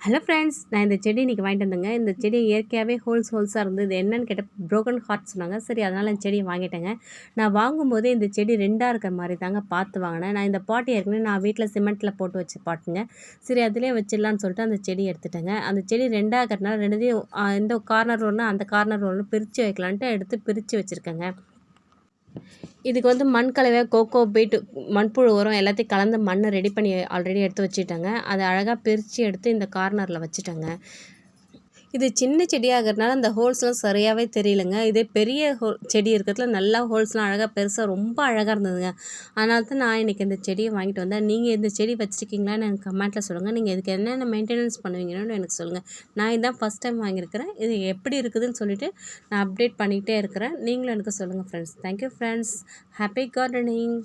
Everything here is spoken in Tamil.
ஹலோ ஃப்ரெண்ட்ஸ், நான் இந்த செடி இன்றைக்கி வாங்கிட்டு வந்தேங்க. இந்த செடி இயற்கையாகவே ஹோல்ஸாக இருந்தது. இது என்னன்னு கேட்டால் ப்ரோக்கன் ஹார்ட் சொன்னாங்க. சரி, அதனால் இந்த செடியை வாங்கிட்டேங்க. நான் வாங்கும்போது இந்த செடி 2ஆக இருக்கிற மாதிரி தாங்க பார்த்து வாங்கினேன். நான் இந்த பாட்டு ஏற்கனவே நான் வீட்டில் சிமெண்ட்டில் போட்டு வச்ச பாட்டுங்க. சரி, அதிலே வச்சிடலான்னு சொல்லிட்டு அந்த செடி எடுத்துட்டேங்க. அந்த செடி 2ஆக இருக்கிறனால ரெண்டுத்தையும் இந்த கார்னர் ஒன்று அந்த கார்னர் ஒன்று பிரித்து வைக்கலான்ட்டு எடுத்து பிரித்து வச்சுருக்கேங்க. இதுக்கு வந்து மண் கலவை, கோகோ பீட், மண்புழு உரம் எல்லாத்தையும் கலந்து மண் ரெடி பண்ணி ஆல்ரெடி எடுத்து வச்சுட்டேங்க. அதை அழகாக பிரித்து எடுத்து இந்த கார்னரில் வச்சுட்டேங்க. இது சின்ன செடியாகிறதுனால அந்த ஹோல்ஸ்லாம் சரியாகவே தெரியலங்க. இதே பெரிய செடி இருக்கிறதுல நல்லா ஹோல்ஸ்லாம் அழகாக பெருசாக ரொம்ப அழகாக இருந்ததுங்க. அதனால தான் நான் இன்றைக்கி இந்த செடியை வாங்கிட்டு வந்தேன். நீங்கள் இந்த செடி வச்சுருக்கீங்களான்னு எனக்கு கமெண்ட்டில் சொல்லுங்கள். நீங்கள் இதுக்கு என்னென்ன மெயின்டெனன்ஸ் பண்ணுவீங்கன்னு எனக்கு சொல்லுங்கள். நான் இதான் ஃபஸ்ட் டைம் வாங்கியிருக்கிறேன். இது எப்படி இருக்குதுன்னு சொல்லிவிட்டு நான் அப்டேட் பண்ணிகிட்டே இருக்கிறேன். நீங்களும் எனக்கு சொல்லுங்கள் friends. Thank you friends. Happy gardening.